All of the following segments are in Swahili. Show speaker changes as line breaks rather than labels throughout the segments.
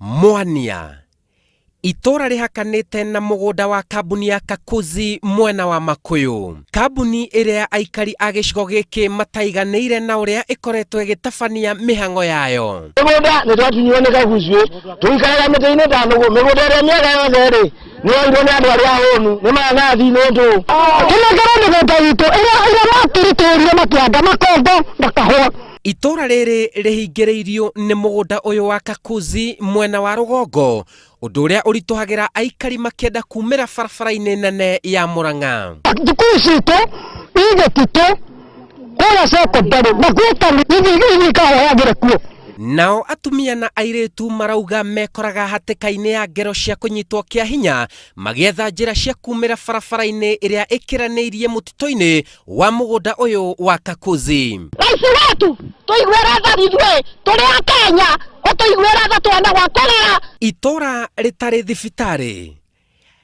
Mwania itora rihakanite na mugunda wa kambuni ya Kakuzi mwena wa Makuyu. Kambuni iria aikari a gicigo giki mataiganiire na uria ikoretwo igitabania mihango yayo.
Mugunda ni twatunywo ni Kakuzi tuikaraga miti-ini tanugu migunda iria miega yothe ri ni wairwo ni andu aria honu ni manathi nundu kinegera migunda itu iria matiritĩrire makianda makongo na kahũa.
Itora riri rihingĩrĩirio nĩ mugunda uyu wa Kakuzi mwena wa rugongo, undu uria urituhagira aikari makienda kumira barabara-ini nene ya Murang'a.
Thukuru citu igetitu kũrĩa secondary makwĩtani ithikahoyagĩre kuo.
Nao atumia na airitu marauga mekoraga hatĩka-inĩ ya ngero cia kunyitwo kia hinya magietha njĩra cia kumira barabara-ini iria ikiranĩirie mũtitũ-inĩ wa mugunda uyu wa Kakuzi.
Raisi wetu tuiguĩra tha ithuĩ tũrĩ a Kenya ũtũiguĩra tha twana gwa korera.
Itora ritari thibitarĩ.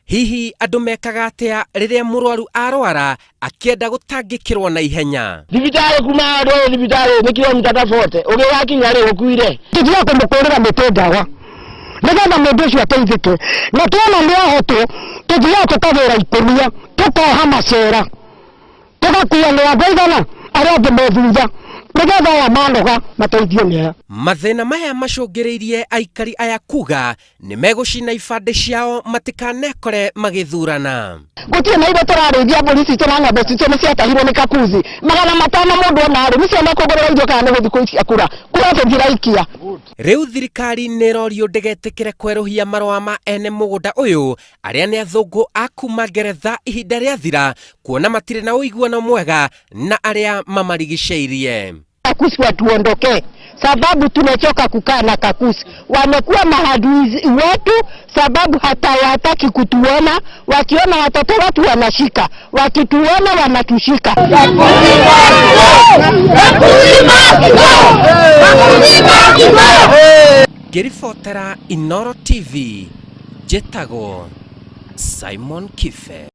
Hihi andu mekaga atia riria murwaru arwara akienda gutangikirwo na ihenya?
Thibitari kuma andu thibitari ni kilomita ta 40 ugiwakinya ri ukuire tuthia kumukurira miti ndawa nigetha mundu ucio ateithike na tuona ni ahotwo tuthia tukawira ikunia tukoha macera tugakuua ni abaigana aria angi methutha nigetha aya manoga mateithio ni aya.
Mathina maya macũngĩrĩirie aikari aya kuga ni megucina ibande ciao matikanekore magithurana.
Gutirĩ na indo tũrarĩithia mbũri citũ na ng'ombe citũ nĩ ciatahirwo nĩ Kakuzi magana matano mũndũ ona arĩ nĩcio makũgũrĩra irio kana nĩ gũthikũ icia kura tũthiraikia.
Rĩu thirikari nĩrorio ndĩgetĩkĩre kwerũhia marũa ma ene mũgũnda ũyũ arĩa nĩ athũngũ a kuma Ngeretha ihinda rĩathira kuona matirĩ na ũiguano mwega na arĩa mamarigicĩirie.
Kakuzi watuondoke sababu tumechoka kukaa na Kakuzi. Wamekuwa maadui wetu sababu hata hawataki kutuona, wakiona watoto watu wanashika, wakituona wanatushika.
Ngĩribotera Inooro TV, njĩtagwo Simon Kibe.